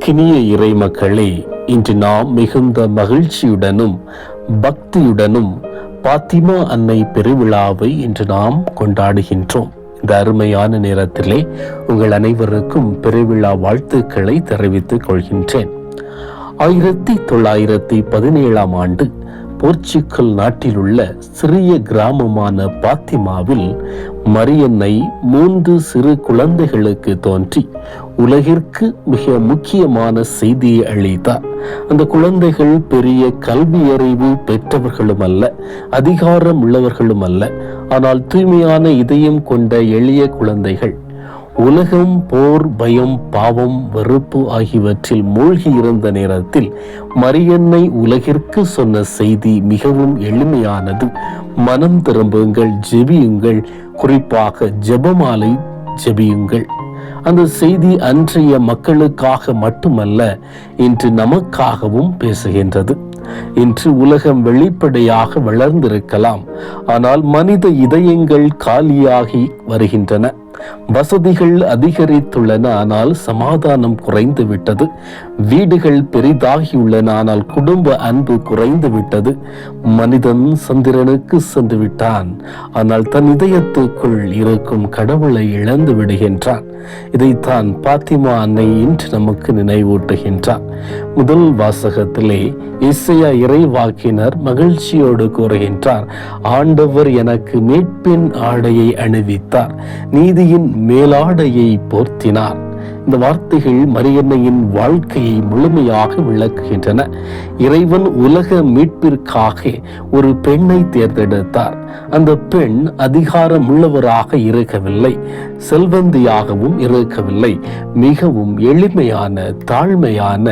கினிய இறை மக்களே, இன்று நாம் மிகுந்த மகிழ்ச்சியுடனும் பக்தியுடனும் பாத்திமா அன்னை பெருவிழாவை இன்று நாம் கொண்டாடுகின்றோம். இந்த அருமையான நேரத்திலே உங்கள் அனைவருக்கும் பெருவிழா வாழ்த்துக்களை தெரிவித்துக் கொள்கின்றேன். 1917 ஆண்டு போர்ச்சுகல் நாட்டில் உள்ள சிறிய கிராமமான பாத்திமாவில் மரியன்னை 3 சிறு குழந்தைகளுக்கு தோன்றி உலகிற்கு மிக முக்கியமான செய்தியை அளித்தார். அந்த குழந்தைகள் பெரிய கல்வியறிவு பெற்றவர்களும் அல்ல, அதிகாரம் உள்ளவர்களும் அல்ல, ஆனால் தூய்மையான இதயம் கொண்ட எளிய குழந்தைகள். உலகம் போர், பயம், பாவம், வெறுப்பு ஆகியவற்றில் மூழ்கி இருந்த நேரத்தில் மரியன்னை உலகிற்கு சொன்ன செய்தி மிகவும் எளிமையானது. மனம் திரும்புங்கள், ஜெபியுங்கள், குறிப்பாக ஜெபமாலை ஜெபியுங்கள். அந்த செய்தி அன்றைய மக்களுக்காக மட்டுமல்ல, இன்று நமக்காகவும் பேசுகின்றது. இன்று உலகம் வெளிப்படையாக வளர்ந்திருக்கலாம், ஆனால் மனித இதயங்கள் காலியாகி வருகின்றன. வசதிகள் அதிகரித்துள்ளன, ஆனால் சமாதானம் குறைந்து விட்டது. வீடுகள் பெரிதாகியுள்ளன, ஆனால் குடும்ப அன்பு குறைந்து விட்டது. மனிதன் சந்திரனுக்கு சென்று விட்டான், ஆனால் தன் இதயத்துக்குள் இருக்கும் கடவுளை இழந்து விடுகின்றான். இதைத்தான் பாத்திமா அன்னை இன்று நமக்கு நினைவூட்டுகின்றார். முதல் வாசகத்திலே இசையா இறைவாக்கினர் மகிழ்ச்சியோடு கூறுகின்றார், ஆண்டவர் எனக்கு மீட்பின் ஆடையை அணிவித்தார், நீதியின் மேலாடையை போர்த்தினார். இந்த வார்த்தைகள் மரியன்னையின் வாழ்க்கையை முழுமையாக விளக்குகின்றன. இறைவன் உலக மீட்பிற்காக ஒரு பெண்ணை தேர்ந்தெடுத்தார். அந்த பெண் அதிகாரம் உள்ளவராக இருக்கவில்லை, செல்வந்தியாகவும் இருக்கவில்லை. மிகவும் எளிமையான, தாழ்மையான,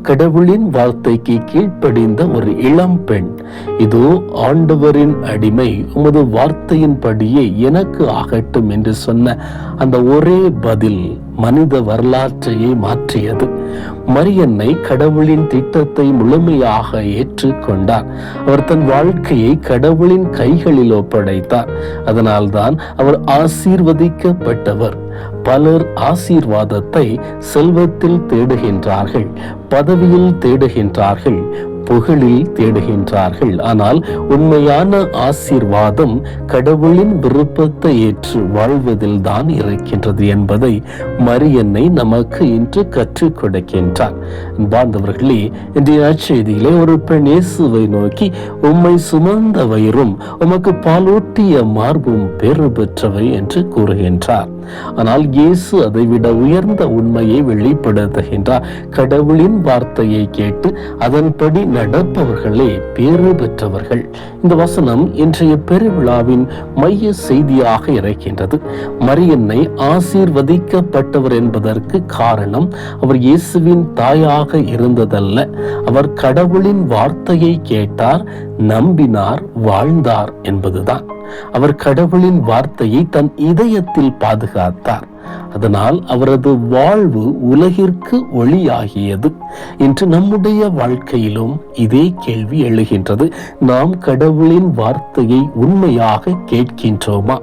கடவுளின் வார்த்தைக்கு கீழ்ப்படிந்த ஒரு இளம் பெண். இதோ ஆண்டவரின் அடிமை, உமது வார்த்தையின்படியே எனக்கு ஆகட்டும் என்று சொன்ன அந்த ஒரே பதில் மனித வரலாற்றையே மாற்றியது. மரியன்னை கடவுளின் திட்டத்தை முழுமையாக ஏற்றுக்கொண்டார். அவர் தன் வாழ்க்கையை கடவுளின் கைகளில் ஒப்படைத்தார். அதனால்தான் அவர் ஆசீர்வதிக்கப்பட்டவர். பலர் ஆசீர்வாதத்தை செல்வத்தில் தேடுகின்றார்கள், பதவியில் தேடுகின்றார்கள், புகழில் தேடுகின்றார்கள். ஆனால் உண்மையான ஆசீர்வாதம் கடவுளின் விருப்பத்தை ஏற்று வாழ்வதில் தான் இருக்கின்றது என்பதை மரியன்னை நமக்கு இன்று கற்றுக் கொடுக்கின்றார். அன்பார்ந்தவர்களே, இன்றைய நற்செய்தியிலே ஒரு பெண் இயேசுவை நோக்கி, உம்மை சுமந்த வயிறும் உமக்கு பாலூட்டிய மார்பும் பேறு பெற்றவை என்று கூறுகின்றார். ஆனால் இயேசு அதைவிட உயர்ந்த உண்மையை வெளிப்படுத்துகின்றார். கடவுளின் வார்த்தையை கேட்டு அதன்படி நடப்பவர்களே பேறு பெற்றவர்கள். இந்த வசனம் இன்றைய பெருவிழாவின் மைய செய்தியாக இருக்கின்றது. மரியன்னை ஆசீர்வதிக்கப்பட்டவர் என்பதற்கு காரணம் அவர் இயேசுவின் தாயாக இருந்ததல்ல, அவர் கடவுளின் வார்த்தையை கேட்டார், நம்பினார், வாழ்ந்தார் என்பதுதான். அவர் கடவுளின் வார்த்தையை தன் இதயத்தில் பாதுகாத்தார். அதனால் அவரது வாழ்வு உலகிற்கு ஒளியாகியது. இன்று நம்முடைய வாழ்க்கையிலும் இதே கேள்வி எழுகின்றது. நாம் கடவுளின் வார்த்தையை உண்மையாக கேட்கின்றோமா?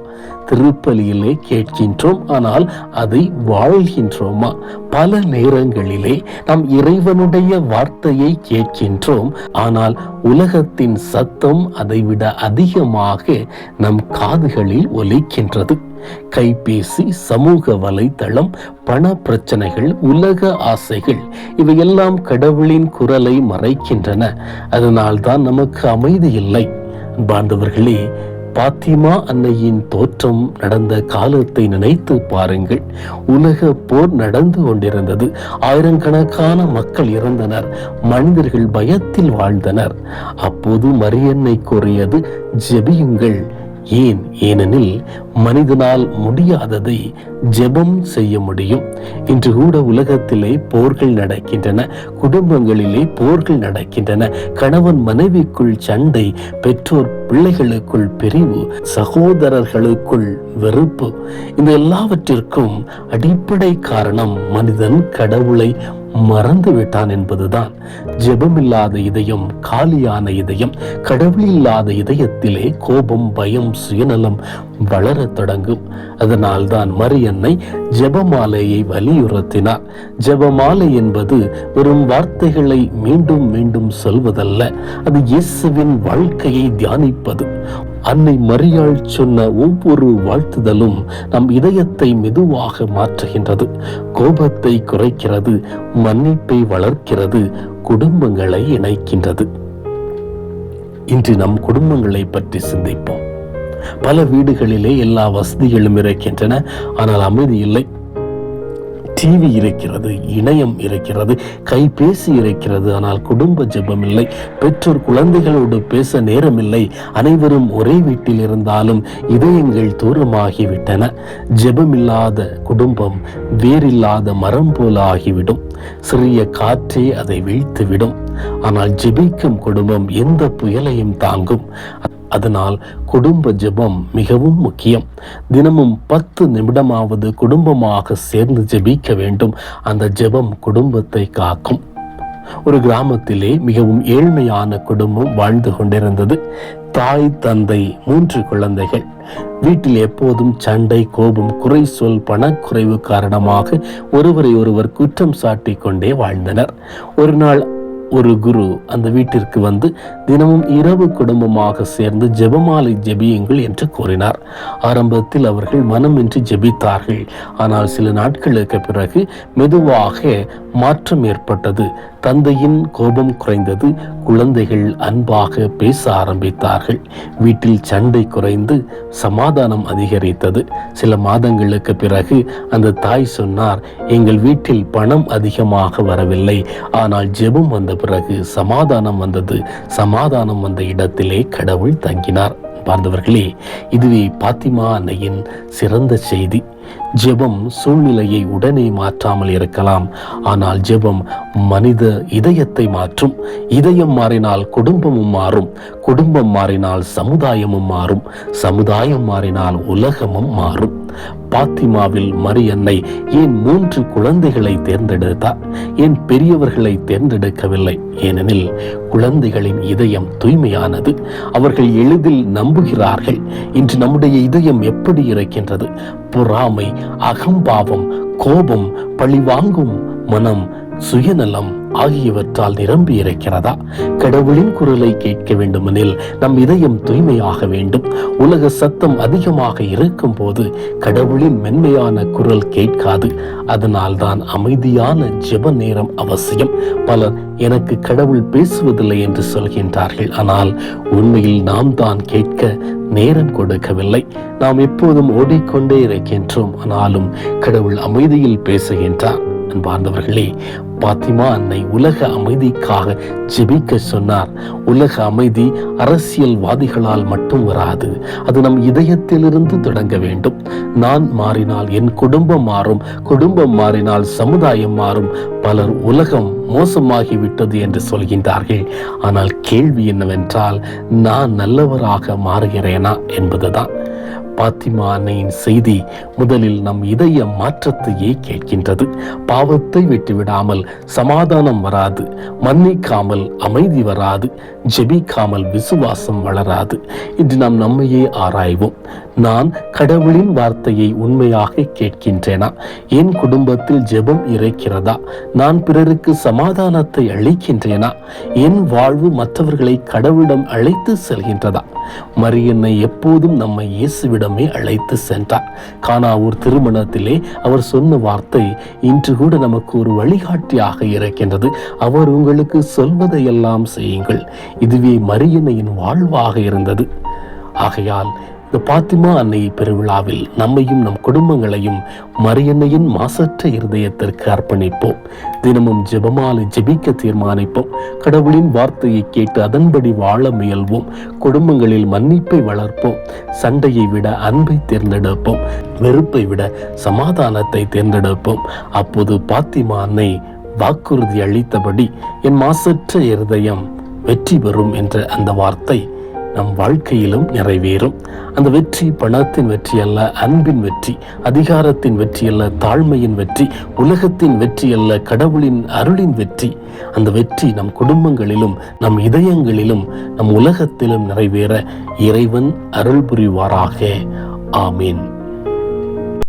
திருப்பலியிலே கேட்கின்றோம், ஆனால் அதை வாழ்கின்றோமா? பல நேரங்களிலே நாம் இறைவனுடைய வார்த்தையை கேட்கின்றோம், ஆனால் உலகத்தின் சத்தம் அதைவிட அதிகமாக நம் காதுகளில் ஒலிக்கின்றது. கைபேசி, சமூக வலைத்தளம், பண பிரச்சனைகள், உலக ஆசைகள், இவையெல்லாம் கடவுளின் குரலை மறைக்கின்றன. அதனால்தான் நமக்கு அமைதி இல்லை. அன்பார்ந்தவர்களே, பாத்திமா அன்னையின் தோற்றம் நடந்த காலத்தை நினைத்து பாருங்கள். உலக போர் நடந்து கொண்டிருந்தது. ஆயிரக்கணக்கான மக்கள் இறந்தனர். மனிதர்கள் பயத்தில் வாழ்ந்தனர். அப்போது மரியன்னை கூறியது, ஜெபியுங்கள். ஏனெனில் மனிதனால் முடியாததை ஜெபம் செய்ய முடியும். இன்று கூட உலகத்திலே போர்கள் நடக்கின்றன, குடும்பங்களிலே போர்கள் நடக்கின்றன. கணவன் மனைவிக்குள் சண்டை, பெற்றோர் பிள்ளைகளுக்குள் பிரிவு, சகோதரர்களுக்குள் வெறுப்பு. இந்த எல்லாவற்றிற்கும் அடிப்படை காரணம் மனிதன் கடவுளை மறந்து விட்டான் என்பதுதான். ஜெபமில்லாத இதயம் காலியான இதயம். கடவுள் இல்லாத இதயத்திலே கோபம், பயம், சுயநலம் வளரத் தொடங்கும். அதனால்தான் மரியன்னை ஜெபமாலையை வலியுறுத்தினார். ஜெபமாலை என்பது வெறும் வார்த்தைகளை மீண்டும் மீண்டும் சொல்வதல்ல, அது இயேசுவின் வாழ்க்கையை தியானிப்பது. அன்னை மரியாள் சொன்ன ஒவ்வொரு வாழ்த்துதலும் நம் இதயத்தை மெதுவாக மாற்றுகின்றது, கோபத்தை குறைக்கிறது, மன்னிப்பை வளர்க்கிறது, குடும்பங்களை இணைக்கின்றது. இன்று நம் குடும்பங்களை பற்றி சிந்திப்போம். பல வீடுகளிலே எல்லா வசதிகளும் இருக்கின்றன, ஆனால் அமைதி இல்லை. டிவி இருக்கிறது, இணையம் இருக்கிறது, கைபேசி இருக்கிறது, ஆனால் குடும்ப ஜெபம் இல்லை. பெற்றோர் குழந்தைகளோடு பேச நேரமில்லை. அனைவரும் ஒரே வீட்டில் இருந்தாலும் இதயங்கள் தூரமாகிவிட்டன. ஜெபமில்லாத குடும்பம் வேறில்லாத மரம் போல ஆகிவிடும். சிறிய காற்றே அதை வீழ்த்துவிடும். ஆனால் ஜெபிக்கும் குடும்பம் எந்த புயலையும் தாங்கும். அதனால் குடும்ப ஜெபம் மிகவும் முக்கியம். தினமும் 10 நிமிடமாவது குடும்பமாக சேர்ந்து ஜெபிக்க வேண்டும். அந்த ஜெபம் குடும்பத்தை காக்கும். ஒரு கிராமத்திலே மிகவும் ஏழ்மையான குடும்பம் வாழ்ந்து கொண்டிருந்தது. தாய், தந்தை, 3 குழந்தைகள். வீட்டில் எப்போதும் சண்டை, கோபம், குறை சொல், பணக்குறைவு காரணமாக ஒருவரை ஒருவர் குற்றம் சாட்டி கொண்டே வாழ்ந்தனர். ஒரு நாள் ஒரு குரு அந்த வீட்டிற்கு வந்து தினமும் இரவு குடும்பமாக சேர்ந்து ஜெபமாலை ஜெபியுங்கள் என்று கூறினார். ஆரம்பத்தில் அவர்கள் மனமின்றி ஜெபித்தார்கள். ஆனால் சில நாட்களுக்கு பிறகு மெதுவாக மாற்றம் ஏற்பட்டது. தந்தையின் கோபம் குறைந்தது. குழந்தைகள் அன்பாக பேச ஆரம்பித்தார்கள். வீட்டில் சண்டை குறைந்து சமாதானம் அதிகரித்தது. சில மாதங்களுக்கு பிறகு அந்த தாய் சொன்னார், எங்கள் வீட்டில் பணம் அதிகமாக வரவில்லை, ஆனால் ஜெபம் வந்த பிறகு சமாதானம் வந்தது. சமாதானம் வந்த இடத்திலே கடவுள் தங்கினார். பார்த்தவர்களே, இதுவே பாத்திமா அன்னையின் சிறந்த செய்தி. ஜெபம் சூழ்நிலையை உடனே மாற்றாமல் இருக்கலாம், ஆனால் ஜெபம் மனித இதயத்தை மாற்றும். இதயம் மாறினால் குடும்பமும் மாறும், குடும்பம் மாறினால் சமுதாயமும் மாறும், சமுதாயம் மாறினால் உலகமும் மாறும். பாத்திமாவில் மரியன்னை ஏன் 3 குழந்தைகளை தேர்ந்தெடுத்தார்? ஏன் பெரியவர்களை தேர்ந்தெடுக்கவில்லை? ஏனெனில் குழந்தைகளின் இதயம் தூய்மையானது. அவர்கள் எளிதில் நம்புகிறார்கள். இன்று நம்முடைய இதயம் எப்படி இருக்கின்றது? பொறாமை, அகம்பாவம், கோபம், பழிவாங்கும் மனம், சுயநலம் ஆகியவற்றால் நிரம்பி இருக்கிறதா? கடவுளின் குரலை கேட்க வேண்டுமெனில் நம் இதயம் தூய்மையாக வேண்டும். உலக சத்தம் அதிகமாக இருக்கும் போது கடவுளின் மென்மையான குரல் கேட்காது. அதனால்தான் அமைதியான ஜெப நேரம் அவசியம். பலர் எனக்கு கடவுள் பேசுவதில்லை என்று சொல்கின்றார்கள். ஆனால் உண்மையில் நாம் தான் கேட்க நேரம் கொடுக்கவில்லை. நாம் எப்போதும் ஓடிக்கொண்டே இருக்கின்றோம். ஆனாலும் கடவுள் அமைதியில் பேசுகின்றார். அன்பார்ந்தவர்களே, பாத்திமா அன்னை உலக அமைதிக்காக ஜெபிக்க சொன்னார். உலக அமைதி அரசியல்வாதிகளால் மட்டும் வராது, அது நம் இதயத்திலிருந்து தொடங்க வேண்டும். நான் மாறினால் என் குடும்பம் மாறும், குடும்பம் மாறினால் சமுதாயம் மாறும். பலர் உலகம் மோசமாகிவிட்டது என்று சொல்கின்றார்கள். ஆனால் கேள்வி என்னவென்றால், நான் நல்லவராக மாறுகிறேனா என்பதுதான். பாத்திமா அன்னையின் செய்தி முதலில் நம் இதய மாற்றத்தையே கேட்கின்றது. பாவத்தை விட்டுவிடாமல் சமாதானம் வராது, மன்னிக்காமல் அமைதி வராது, ஜெபிக்காமல் விசுவாசம் வளராது. இன்று நாம் நம்மையே ஆராய்வோம். நான் கடவுளின் வார்த்தையை உண்மையாக கேட்கின்றேனா? என் குடும்பத்தில் ஜெபம் இருக்கிறதா? நான் பிறருக்கு சமாதானத்தை அளிக்கின்றேனா? என் வாழ்வு மற்றவர்களை கடவுளிடம் அழைத்து செல்கின்றதா? மரியன்னை எப்போதும் நம்மை இயேசுவிடமே அழைத்து சென்றார். கானாவூர் திருமணத்திலே அவர் சொன்ன வார்த்தை இன்று கூட நமக்கு ஒரு வழிகாட்டியாக இருக்கின்றது. அவர் உங்களுக்கு சொல்வதையெல்லாம் செய்யுங்கள். இதுவே மரியன்னையின் வாழ்வாக இருந்தது. ஆகையால் இந்த பாத்திமா அன்னை பெருவிழாவில் நம்மையும் நம் குடும்பங்களையும் மரியன்னையின் மாசற்ற இருதயத்திற்கு அர்ப்பணிப்போம். தினமும் ஜெபமாலை ஜெபிக்க தீர்மானிப்போம். கடவுளின் வார்த்தையை கேட்டு அதன்படி வாழ முயல்வோம். குடும்பங்களில் மன்னிப்பை வளர்ப்போம். சண்டையை விட அன்பை தேர்ந்தெடுப்போம். வெறுப்பை விட சமாதானத்தை தேர்ந்தெடுப்போம். அப்போது பாத்திமா அன்னை வாக்குறுதி அளித்தபடி என் மாசற்ற இருதயம் வெற்றி பெறும் என்ற அந்த வார்த்தை நம் வாழ்க்கையிலும் நிறைவேறும். அந்த வெற்றி பணத்தின் வெற்றி அல்ல, அன்பின் வெற்றி, அதிகாரத்தின் வெற்றி அல்ல, தாழ்மையின் வெற்றி, உலகத்தின் வெற்றி அல்ல, கடவுளின் அருளின் வெற்றி. அந்த வெற்றி நம் குடும்பங்களிலும் நம் இதயங்களிலும் நம் உலகத்திலும் நிறைவேற இறைவன் அருள் புரிவாராக. ஆமீன்.